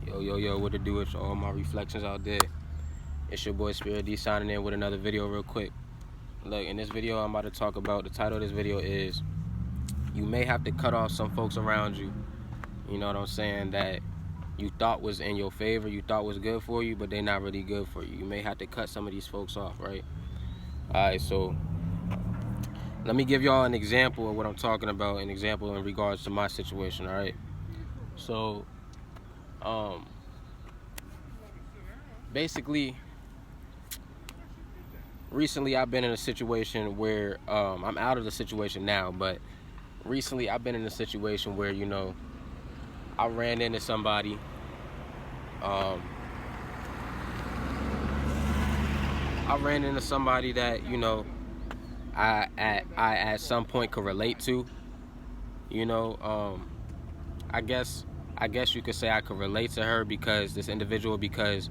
Yo, what to do with all my reflections out there? It's your boy Spirit D signing in with another video real quick. Look, in this video I'm about to talk about, the title of this video is, you may have to cut off some folks around you, you know what I'm saying, that you thought was in your favor, you thought was good for you, but they're not really good for you. You may have to cut some of these folks off, right? Alright, so let me give y'all an example of what I'm talking about, an example in regards to my situation, alright? So, basically, recently I've been in a situation where I'm out of the situation now, but recently I've been in a situation where, you know, I ran into somebody that, you know, I at some point could relate to, you know. I guess you could say I could relate to her because because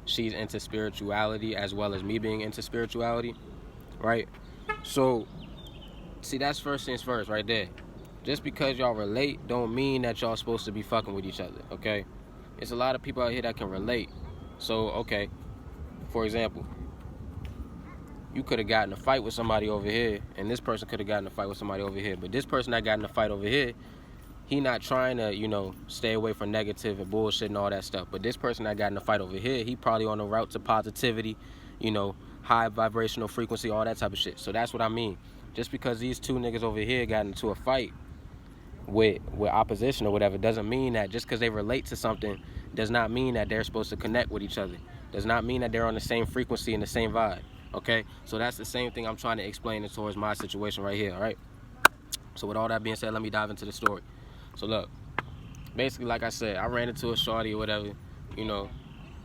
she's into spirituality as well as me being into spirituality, right? So, see, that's first things first right there. Just because y'all relate don't mean that y'all supposed to be fucking with each other, okay? There's a lot of people out here that can relate. So, okay, for example, you could have gotten a fight with somebody over here, and this person could have gotten a fight with somebody over here. But this person that got in a fight over here, he not trying to, you know, stay away from negative and bullshit and all that stuff. But this person that got in a fight over here, he probably on the route to positivity, you know, high vibrational frequency, all that type of shit. So that's what I mean. Just because these two niggas over here got into a fight with opposition or whatever doesn't mean that just because they relate to something does not mean that they're supposed to connect with each other. Does not mean that they're on the same frequency and the same vibe. Okay, so that's the same thing I'm trying to explain towards my situation right here. All right, so with all that being said, let me dive into the story. So look, basically, like I said, I ran into a shawty or whatever, you know.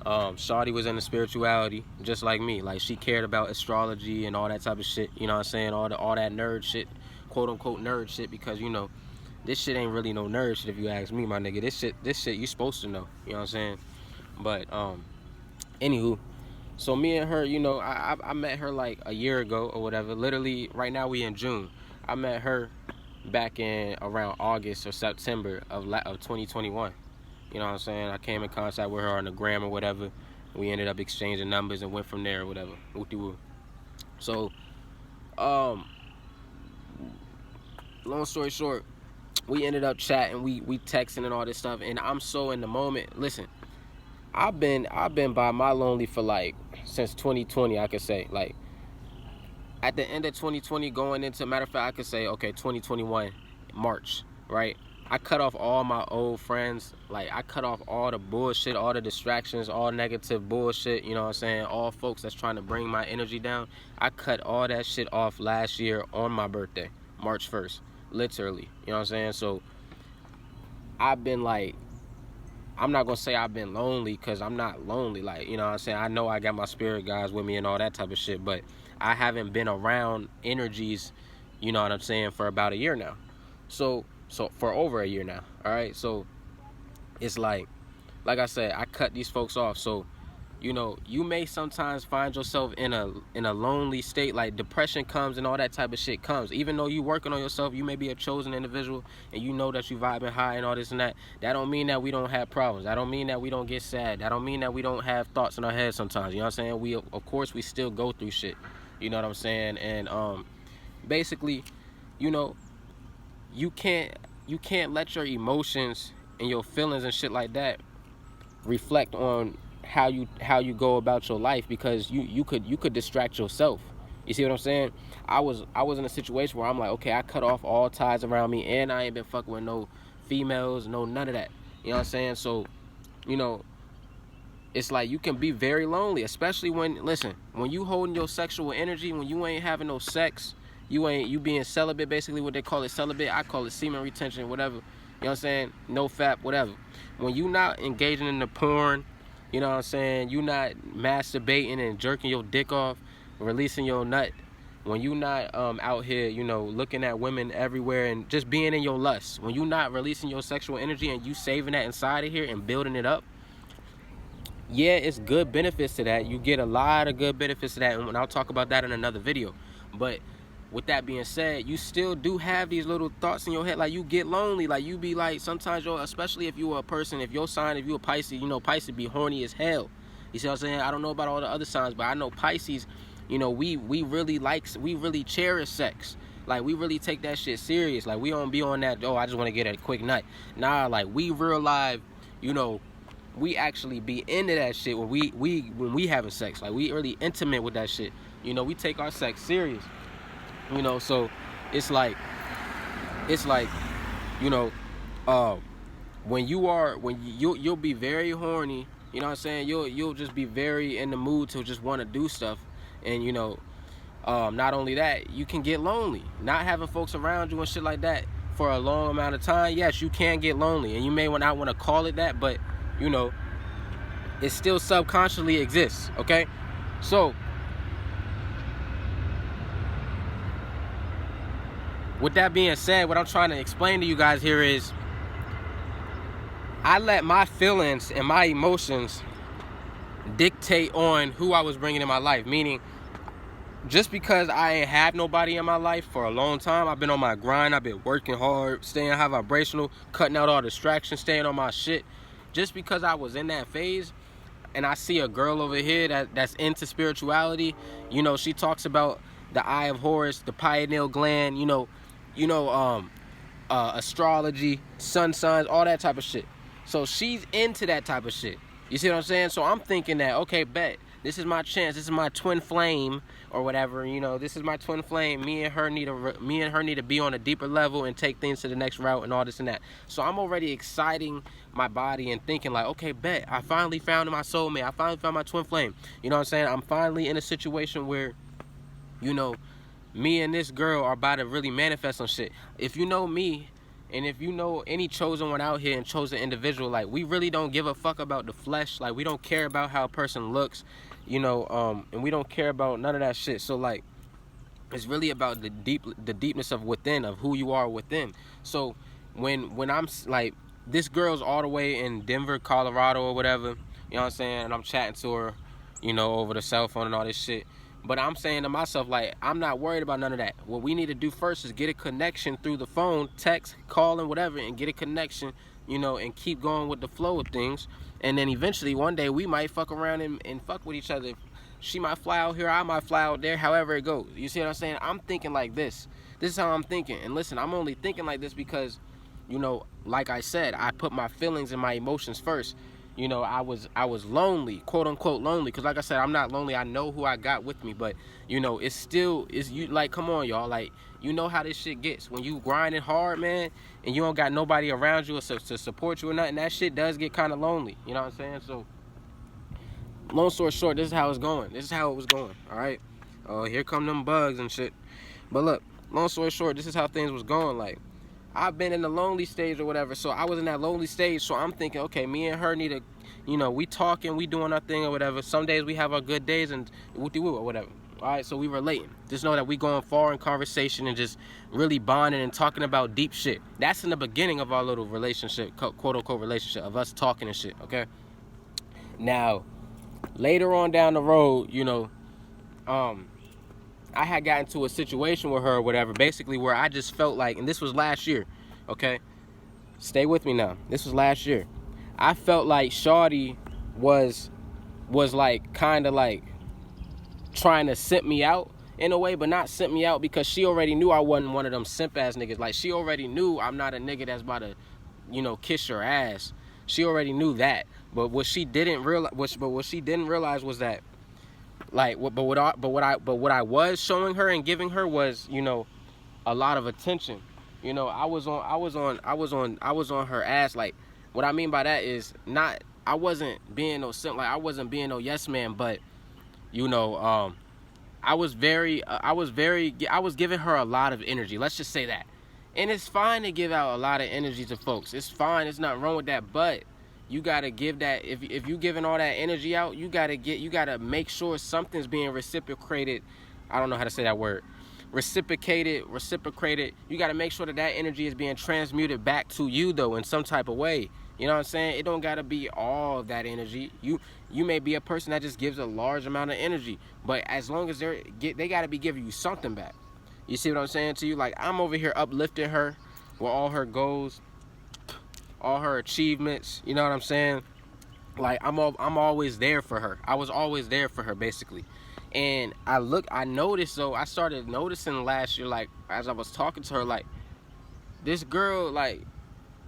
Shawty was into spirituality just like me. Like, she cared about astrology and all that type of shit, you know what I'm saying, all that nerd shit, quote unquote nerd shit, because, you know, this shit ain't really no nerd shit if you ask me, my nigga. This shit you supposed to know, you know what I'm saying? But anywho, so me and her, you know, I met her like a year ago or whatever. Literally, right now we in June. I met her back in around August or September of 2021. You know what I'm saying? I came in contact with her on the gram or whatever. We ended up exchanging numbers and went from there or whatever. So, long story short, we ended up chatting, we texting and all this stuff, and I'm so in the moment. Listen, I've been by my lonely for like since 2020, I could say. Like, at the end of 2020 going into, matter of fact, I could say, okay, 2021 March, right? I cut off all my old friends. Like, I cut off all the bullshit, all the distractions, all negative bullshit, you know what I'm saying, all folks that's trying to bring my energy down. I cut all that shit off last year on my birthday, March 1st, literally, you know what I'm saying? So I've been like, I'm not gonna say I've been lonely, because I'm not lonely. Like, you know what I'm saying, I know I got my spirit guys with me and all that type of shit, but I haven't been around energies, you know what I'm saying, for about a year now. So for over a year now. All right, so it's like I said, I cut these folks off. So, you know, you may sometimes find yourself in a lonely state. Like, depression comes and all that type of shit comes. Even though you working on yourself, you may be a chosen individual and you know that you vibing high and all this and that. That don't mean that we don't have problems. That don't mean that we don't get sad. That don't mean that we don't have thoughts in our head sometimes. You know what I'm saying? We, of course, we still go through shit. You know what I'm saying? And basically, you know, you can't let your emotions and your feelings and shit like that reflect on how you go about your life, because you could distract yourself. You see what I'm saying? I was in a situation where I'm like, okay, I cut off all ties around me, and I ain't been fucking with no females, no none of that. You know what I'm saying? So, you know, it's like you can be very lonely, especially when, listen, when you holding your sexual energy, when you ain't having no sex, you being celibate, basically what they call it, celibate. I call it semen retention, whatever. You know what I'm saying? No fap, whatever. When you not engaging in the porn, you know what I'm saying, you not masturbating and jerking your dick off, releasing your nut, when you not out here, you know, looking at women everywhere and just being in your lust, when you not releasing your sexual energy and you saving that inside of here and building it up, yeah, it's good benefits to that. You get a lot of good benefits to that, and I'll talk about that in another video. But with that being said, you still do have these little thoughts in your head. Like, you get lonely. Like, you be like, sometimes, especially if you are a person, if your sign, if you a Pisces, Pisces be horny as hell. You see what I'm saying? I don't know about all the other signs, but I know Pisces, we really cherish sex. Like, we really take that shit serious. Like, we don't be on that, I just want to get a quick nut. Nah, like, we real live, we actually be into that shit when we having sex. Like, we really intimate with that shit. We take our sex serious. So it's like, you know, when you'll be very horny, you know what I'm saying? You'll just be very in the mood to just want to do stuff. And not only that, you can get lonely. Not having folks around you and shit like that for a long amount of time, yes, you can get lonely. And you may not want to call it that, but it still subconsciously exists, okay? So with that being said, what I'm trying to explain to you guys here is, I let my feelings and my emotions dictate on who I was bringing in my life. Meaning, just because I ain't have nobody in my life for a long time, I've been on my grind, I've been working hard, staying high vibrational, cutting out all distractions, staying on my shit. Just because I was in that phase, and I see a girl over here that's into spirituality, she talks about the Eye of Horus, the pineal gland, astrology, sun signs, all that type of shit. So she's into that type of shit. You see what I'm saying? So I'm thinking that, okay, bet, this is my chance. This is my twin flame or whatever. This is my twin flame. Me and her need to be on a deeper level and take things to the next route and all this and that. So I'm already exciting my body and thinking like, okay, bet, I finally found my soulmate. I finally found my twin flame. You know what I'm saying? I'm finally in a situation where, me and this girl are about to really manifest some shit. If you know me, and if you know any chosen one out here and chosen individual, like, we really don't give a fuck about the flesh. Like, we don't care about how a person looks, and we don't care about none of that shit. So, like, it's really about the deepness of within, of who you are within. So when I'm like, this girl's all the way in Denver, Colorado or whatever, you know what I'm saying, and I'm chatting to her, over the cell phone and all this shit. But I'm saying to myself, like, I'm not worried about none of that. What we need to do first is get a connection through the phone, text, calling, whatever, and get a connection, and keep going with the flow of things. And then eventually, one day, we might fuck around and fuck with each other. She might fly out here, I might fly out there, however it goes. You see what I'm saying? I'm thinking like this. This is how I'm thinking. And listen, I'm only thinking like this because, like I said, I put my feelings and my emotions first. I was lonely, quote unquote lonely, because like I said, I'm not lonely. I know who I got with me, but it's still, you like, come on, y'all, like, how this shit gets when you grinding hard, man, and you don't got nobody around you to support you or nothing. That shit does get kind of lonely. You know what I'm saying? So, long story short, this is how it's going. This is how it was going. All right. Here come them bugs and shit. But look, long story short, this is how things was going. Like, I've been in the lonely stage or whatever, so I was in that lonely stage, so I'm thinking, okay, me and her need to, we talking, we doing our thing or whatever. Some days we have our good days and woo-de-woo or whatever. All right, so we relating. Just know that we going far in conversation and just really bonding and talking about deep shit. That's in the beginning of our little relationship, quote-unquote relationship, of us talking and shit, okay? Now, later on down the road, I had gotten to a situation with her or whatever, basically where I just felt like, and this was last year, okay? Stay with me now. This was last year. I felt like shawty was like, kind of like trying to simp me out in a way, but not simp me out because she already knew I wasn't one of them simp ass niggas. Like, she already knew I'm not a nigga that's about to, kiss her ass. She already knew that. But what she didn't realize, was that, like, what I was showing her and giving her was, a lot of attention. I was on her ass. Like, what I mean by that is, not, I wasn't being no simp, like, I wasn't being no yes man, but I was giving her a lot of energy. Let's just say that. And it's fine to give out a lot of energy to folks. It's fine. It's not wrong with that. But you gotta give that. If you giving all that energy out, you gotta make sure something's being reciprocated. I don't know how to say that word. Reciprocated. You gotta make sure that energy is being transmuted back to you, though, in some type of way. You know what I'm saying? It don't gotta be all of that energy. You may be a person that just gives a large amount of energy, but as long as they gotta be giving you something back. You see what I'm saying to you? Like, I'm over here uplifting her with all her goals, all her achievements. You know what I'm saying? Like, I'm always there for her. I was always there for her, basically. And I noticed, though, I started noticing last year, like, as I was talking to her, like, this girl, like,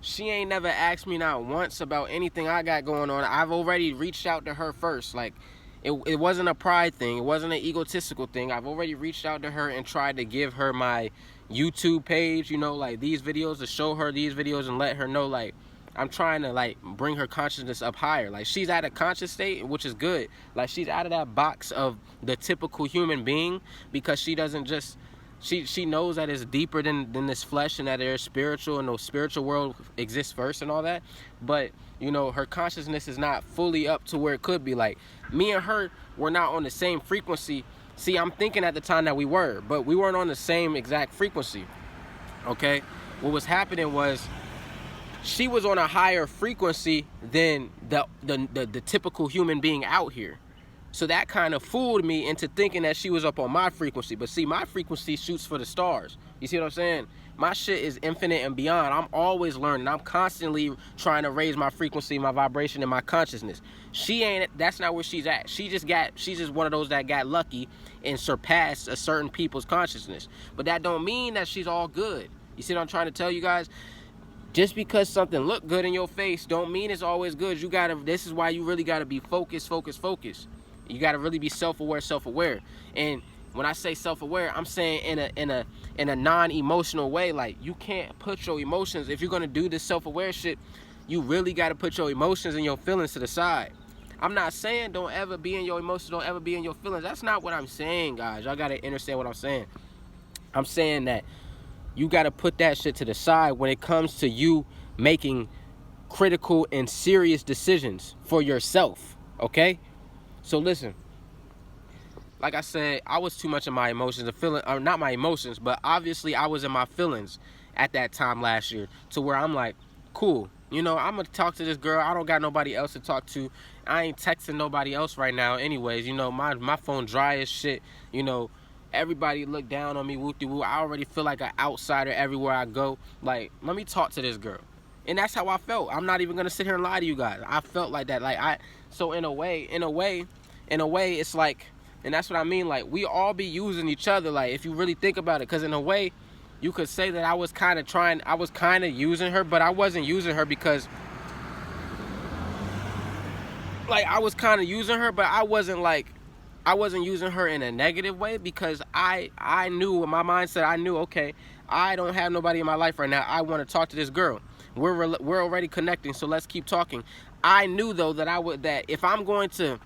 she ain't never asked me not once about anything I got going on. I've already reached out to her first. Like, it wasn't a pride thing. It wasn't an egotistical thing. I've already reached out to her and tried to give her my YouTube page, you know, like, these videos, to show her these videos and let her know, like, I'm trying to, like, bring her consciousness up higher. Like, she's at a conscious state, which is good. Like, she's out of that box of the typical human being, because she doesn't just, she knows that it's deeper than this flesh, and that there's spiritual, and the spiritual world exists first and all that. But, you know, her consciousness is not fully up to where it could be. Like, me and her were not on the same frequency. See, I'm thinking at the time that we were, but we weren't on the same exact frequency. Okay? What was happening was, she was on a higher frequency than the typical human being out here. So that kind of fooled me into thinking that she was up on my frequency. But see, my frequency shoots for the stars. You see what I'm saying? My shit is infinite and beyond. I'm always learning. I'm constantly trying to raise my frequency, my vibration, and my consciousness. She ain't, that's not where she's at. She's just one of those that got lucky and surpassed a certain people's consciousness. But that don't mean that she's all good. You see what I'm trying to tell you guys? Just because something look good in your face don't mean it's always good. This is why you really gotta be focused. You gotta really be self-aware. And when I say self-aware, I'm saying in a non-emotional way. Like, you can't put your emotions, if you're gonna do this self-aware shit, you really gotta put your emotions and your feelings to the side. I'm not saying don't ever be in your emotions, don't ever be in your feelings. That's not what I'm saying, guys. Y'all gotta understand what I'm saying. I'm saying that you got to put that shit to the side when it comes to you making critical and serious decisions for yourself, okay? So listen, like I said, I was too much in my emotions, or not my emotions, but obviously I was in my feelings at that time last year, to where I'm like, cool, you know, I'm going to talk to this girl. I don't got nobody else to talk to. I ain't texting nobody else right now anyways. You know, my phone dry as shit, you know. Everybody look down on me, whoop-de-woo. I already feel like an outsider everywhere I go. Like, let me talk to this girl. And that's how I felt. I'm not even gonna sit here and lie to you guys. I felt like that. So in a way, it's like, and that's what I mean, like, we all be using each other, like, if you really think about it. Because in a way, you could say that I was kind of using her, but I wasn't using her because, like, I was kind of using her, but I wasn't using her in a negative way, because I knew in my mindset, I knew, okay, I don't have nobody in my life right now. I want to talk to this girl. We're already connecting, so let's keep talking. I knew, though, that if I'm going to,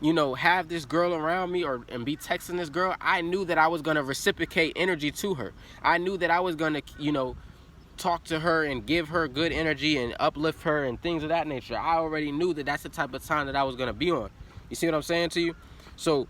you know, have this girl around me and be texting this girl, I knew that I was going to reciprocate energy to her. I knew that I was going to, you know, talk to her and give her good energy and uplift her and things of that nature. I already knew that that's the type of time that I was going to be on. You see what I'm saying to you? So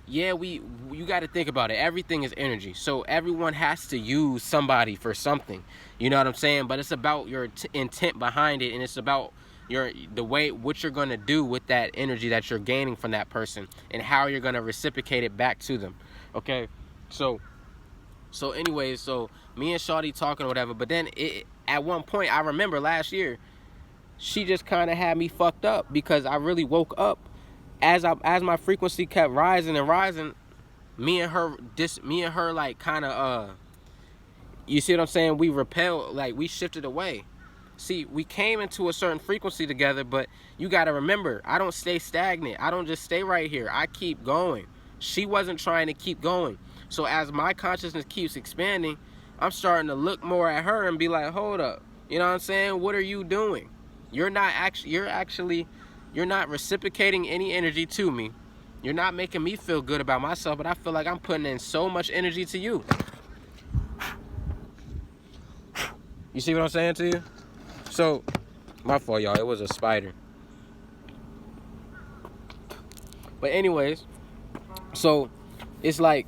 yeah, you got to think about it. Everything is energy. So everyone has to use somebody for something. You know what I'm saying? But it's about your intent behind it, and it's about what you're going to do with that energy that you're gaining from that person, and how you're going to reciprocate it back to them. Okay? So anyways, so me and Shawty talking or whatever, but then at one point, I remember last year, she just kind of had me fucked up, because I really woke up. As my frequency kept rising and rising, me and her like kind of you see what I'm saying? We repelled, like, we shifted away. See, we came into a certain frequency together, but you got to remember, I don't stay stagnant. I don't just stay right here. I keep going. She wasn't trying to keep going. So as my consciousness keeps expanding, I'm starting to look more at her and be like, hold up. You know what I'm saying? What are you doing? You're not reciprocating any energy to me. You're not making me feel good about myself, but I feel like I'm putting in so much energy to you. You see what I'm saying to you? So, my fault, y'all. It was a spider. But anyways, so it's like,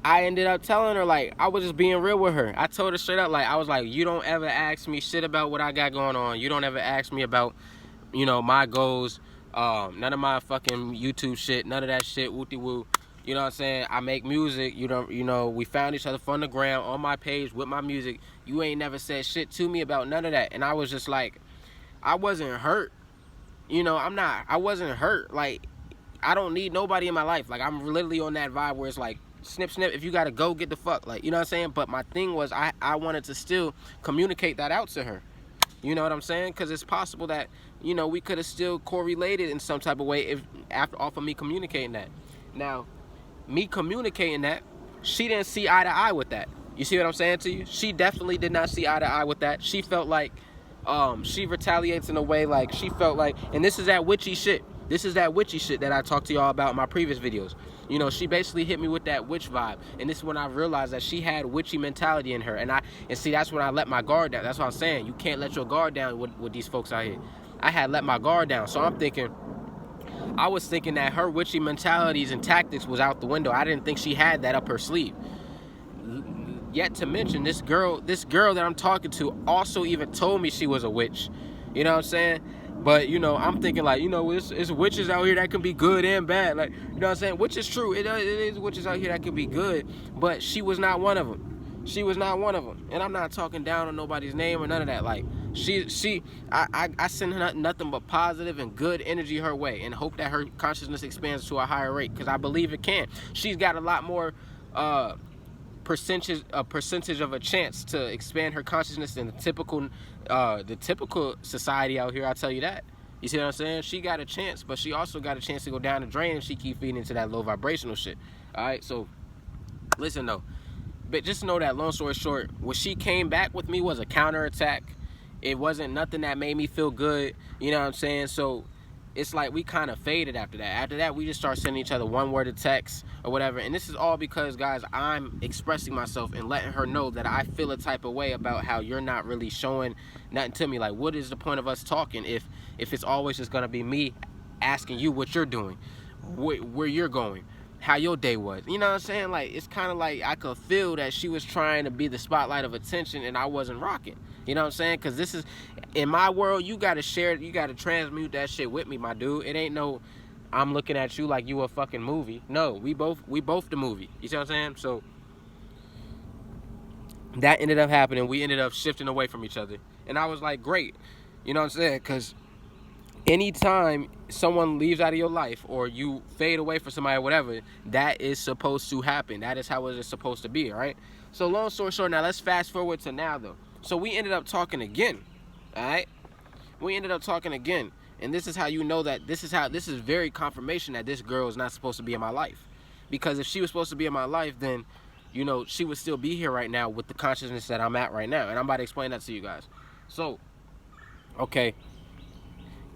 I ended up telling her, like, I was just being real with her. I told her straight up, like, I was like, you don't ever ask me shit about what I got going on. You don't ever ask me about, you know, my goals. None of my fucking YouTube shit. None of that shit. Wooty woo. You know what I'm saying? I make music. We found each other from the ground on my page with my music. You ain't never said shit to me about none of that. And I was just like, I wasn't hurt. I wasn't hurt. Like, I don't need nobody in my life. Like, I'm literally on that vibe where it's like, snip, snip, if you gotta go, get the fuck. Like, you know what I'm saying? But my thing was, I wanted to still communicate that out to her. You know what I'm saying? Because it's possible that, we could have still correlated in some type of way off of me communicating that. Now, me communicating that, she didn't see eye to eye with that. You see what I'm saying to you? She definitely did not see eye to eye with that. She felt like, she retaliates in a way like she felt like, and this is that witchy shit. This is that witchy shit that I talked to y'all about in my previous videos. She basically hit me with that witch vibe. And this is when I realized that she had witchy mentality in her. And see, that's when I let my guard down. That's what I'm saying. You can't let your guard down with these folks out here. I had let my guard down. So I was thinking that her witchy mentalities and tactics was out the window. I didn't think she had that up her sleeve. Yet to mention, this girl that I'm talking to also even told me she was a witch. You know what I'm saying? But, I'm thinking like, it's witches out here that can be good and bad. Like, you know what I'm saying? Which is true. It is witches out here that can be good. But she was not one of them. She was not one of them. And I'm not talking down on nobody's name or none of that. Like, I send her nothing but positive and good energy her way and hope that her consciousness expands to a higher rate, because I believe it can. She's got a lot more percentage of a chance to expand her consciousness than the typical society out here. I'll tell you that. You see what I'm saying? She got a chance, but she also got a chance to go down the drain if she keep feeding into that low vibrational shit. All right, so listen though, but just know that, long story short, what she came back with me was a counterattack. It wasn't nothing that made me feel good. You know what I'm saying? So it's like we kind of faded after that. After that, we just start sending each other one-worded texts or whatever. And this is all because, guys, I'm expressing myself and letting her know that I feel a type of way about how you're not really showing nothing to me. Like, what is the point of us talking if it's always just going to be me asking you what you're doing, where you're going, how your day was? You know what I'm saying? Like, it's kind of like I could feel that she was trying to be the spotlight of attention and I wasn't rocking. You know what I'm saying? Because this is, in my world, you got to share it. You got to transmute that shit with me, my dude. It ain't no, I'm looking at you like you a fucking movie. No, we both the movie. You see what I'm saying? So that ended up happening. We ended up shifting away from each other. And I was like, great. You know what I'm saying? Because anytime someone leaves out of your life or you fade away from somebody or whatever, that is supposed to happen. That is how it is supposed to be, all right? So long story short, now let's fast forward to now, though. So we ended up talking again, all right? We ended up talking again. And this is how you know that this is very confirmation that this girl is not supposed to be in my life. Because if she was supposed to be in my life, then, she would still be here right now with the consciousness that I'm at right now. And I'm about to explain that to you guys. So, okay.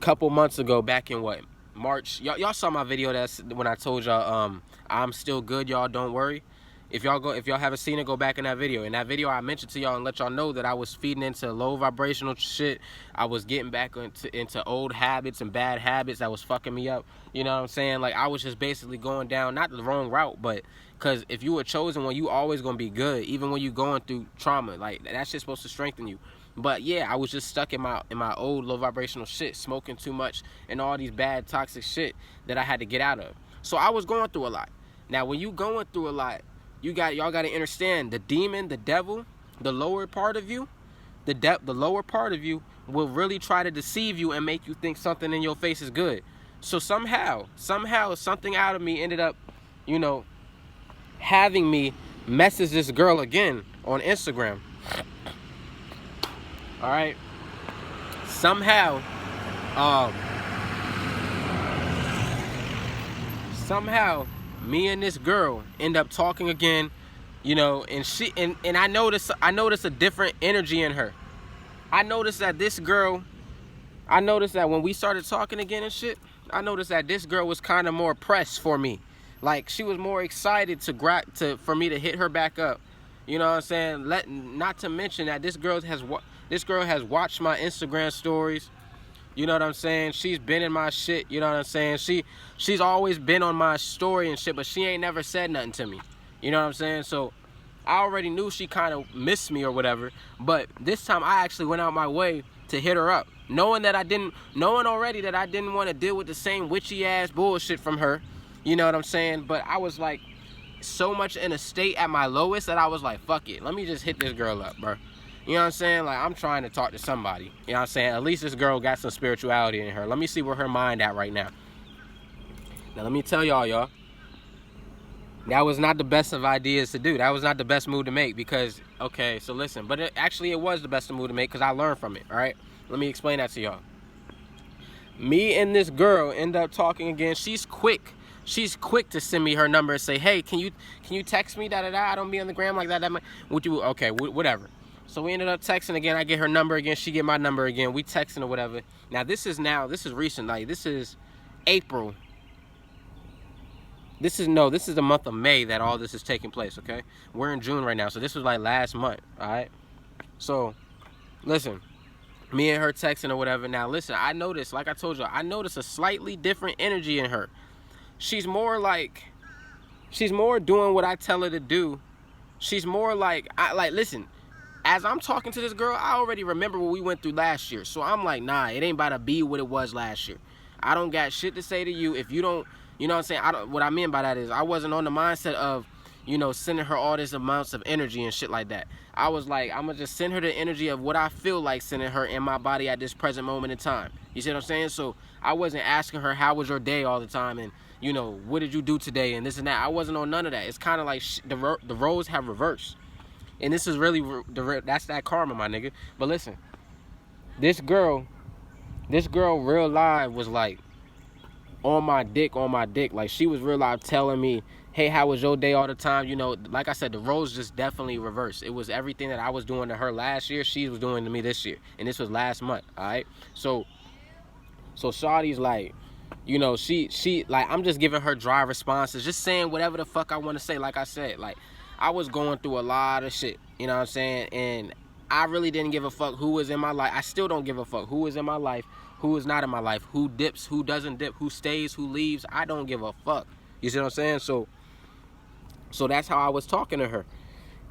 Couple months ago, back in what, March, y'all saw my video that's when I told y'all I'm still good, y'all, don't worry. If y'all haven't seen it, go back in that video. In that video, I mentioned to y'all and let y'all know that I was feeding into low vibrational shit. I was getting back into old habits and bad habits that was fucking me up. You know what I'm saying? Like, I was just basically going down, not the wrong route, but because if you were chosen one, you always gonna be good, even when you going through trauma. Like, that shit's supposed to strengthen you. But yeah, I was just stuck in my old low vibrational shit, smoking too much and all these bad toxic shit that I had to get out of. So I was going through a lot. Now, when you going through a lot, y'all got to understand, the demon, the devil, the lower part of you, the lower part of you will really try to deceive you and make you think something in your face is good. So somehow something out of me ended up, having me message this girl again on Instagram. All right. Somehow me and this girl end up talking again, and she and I noticed a different energy in her. I noticed that when we started talking again and shit, I noticed that this girl was kind of more pressed for me. Like, she was more excited for me to hit her back up. You know what I'm saying? Not to mention that this girl has watched my Instagram stories. You know what I'm saying? She's been in my shit. You know what I'm saying? She's always been on my story and shit, but she ain't never said nothing to me. You know what I'm saying? So I already knew she kind of missed me or whatever. But this time I actually went out my way to hit her up, knowing already that I didn't want to deal with the same witchy ass bullshit from her. You know what I'm saying? But I was like so much in a state at my lowest that I was like, fuck it, let me just hit this girl up, bro. You know what I'm saying? Like, I'm trying to talk to somebody. You know what I'm saying? At least this girl got some spirituality in her. Let me see where her mind at right now. Now, let me tell y'all, that was not the best of ideas to do. That was not the best move to make because, okay, so listen. But it was the best move to make because I learned from it, all right? Let me explain that to y'all. Me and this girl end up talking again. She's quick. She's quick to send me her number and say, hey, can you text me, da-da-da? I don't be on the gram like that. Would you, okay, whatever. So we ended up texting again. I get her number again. She get my number again. We texting or whatever. Now, this is recent. Like, this is April. This is the month of May that all this is taking place, okay? We're in June right now, so this was like last month, all right? So, listen, me and her texting or whatever. Now, listen, I noticed, like I told you, I noticed a slightly different energy in her. She's more doing what I tell her to do. She's more like, listen, as I'm talking to this girl, I already remember what we went through last year. So I'm like, nah, it ain't about to be what it was last year. I don't got shit to say to you if you don't, you know what I'm saying? What I mean by that is I wasn't on the mindset of, you know, sending her all this amounts of energy and shit like that. I was like, I'm gonna just send her the energy of what I feel like sending her in my body at this present moment in time. You see what I'm saying? So I wasn't asking her, how was your day all the time? And, you know, what did you do today? And this and that. I wasn't on none of that. It's kind of like the roles have reversed. And this is really, that's that karma, my nigga. But listen, this girl real live was like on my dick. Like, she was real live telling me, hey, how was your day all the time? You know, like I said, the roles just definitely reversed. It was everything that I was doing to her last year, she was doing to me this year. And this was last month, all right? So Shawty's like, you know, she like, I'm just giving her dry responses, just saying whatever the fuck I want to say. Like I said, like, I was going through a lot of shit, you know what I'm saying? And I really didn't give a fuck who was in my life. I still don't give a fuck who is in my life, who is not in my life, who dips, who doesn't dip, who stays, who leaves. I don't give a fuck. You see what I'm saying? So that's how I was talking to her.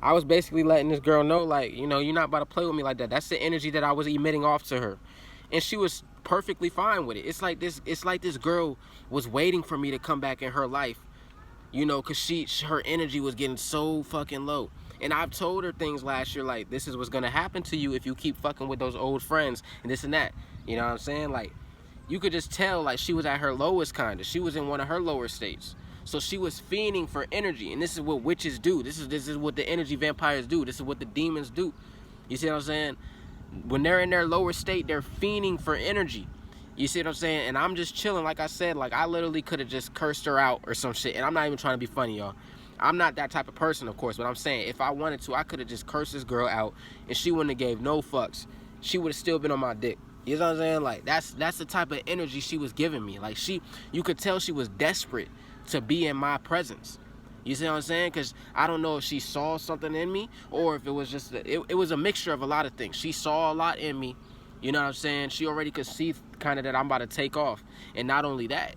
I was basically letting this girl know, like, you know, you're not about to play with me like that. That's the energy that I was emitting off to her. And she was perfectly fine with it. It's like this girl was waiting for me to come back in her life. You know, because her energy was getting so fucking low. And I've told her things last year, like, this is what's going to happen to you if you keep fucking with those old friends and this and that. You know what I'm saying? Like, you could just tell, like, she was at her lowest kind of. She was in one of her lower states. So she was fiending for energy. And this is what witches do. This is what the energy vampires do. This is what the demons do. You see what I'm saying? When they're in their lower state, they're fiending for energy. You see what I'm saying? And I'm just chilling. Like I said, like, I literally could have just cursed her out or some shit. And I'm not even trying to be funny, y'all. I'm not that type of person, of course. But I'm saying, if I wanted to, I could have just cursed this girl out. And she wouldn't have gave no fucks. She would have still been on my dick. You know what I'm saying? Like, that's the type of energy she was giving me. Like, you could tell she was desperate to be in my presence. You see what I'm saying? Because I don't know if she saw something in me or if it was just, it was a mixture of a lot of things. She saw a lot in me. You know what I'm saying? She already could see kind of that I'm about to take off. And not only that,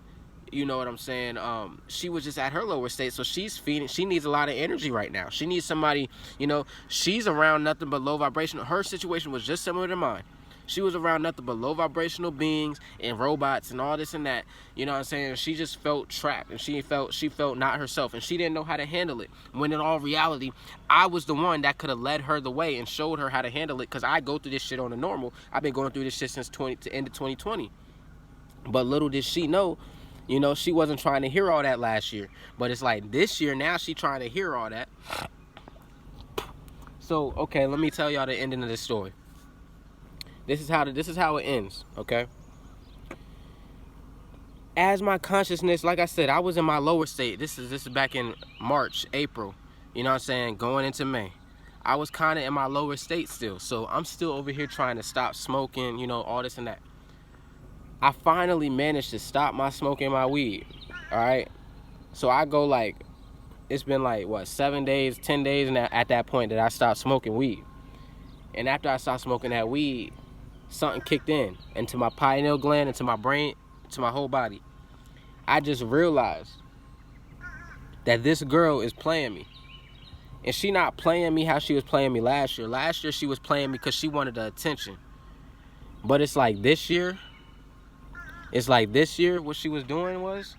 you know what I'm saying? She was just at her lower state, so she's feeding. She needs a lot of energy right now. She needs somebody, you know, she's around nothing but low vibrational. Her situation was just similar to mine. She was around nothing but low vibrational beings and robots and all this and that. You know what I'm saying? She just felt trapped and she felt not herself and she didn't know how to handle it. When in all reality, I was the one that could have led her the way and showed her how to handle it because I go through this shit on the normal. I've been going through this shit since the end of 2020. But little did she know, you know, she wasn't trying to hear all that last year. But it's like this year, now she trying to hear all that. So, okay, let me tell y'all the ending of this story. This is how it ends, okay? As my consciousness, like I said, I was in my lower state. This is back in March, April. You know what I'm saying? Going into May. I was kind of in my lower state still. So I'm still over here trying to stop smoking, you know, all this and that. I finally managed to stop my smoking my weed, all right? So I go like, it's been like, what, 7 days, 10 days now at that point that I stopped smoking weed. And after I stopped smoking that weed, something kicked in into my pineal gland, into my brain, to my whole body. I just realized that this girl is playing me. And she not playing me how she was playing me last year. Last year she was playing me because she wanted the attention. But it's like this year, what she was doing was,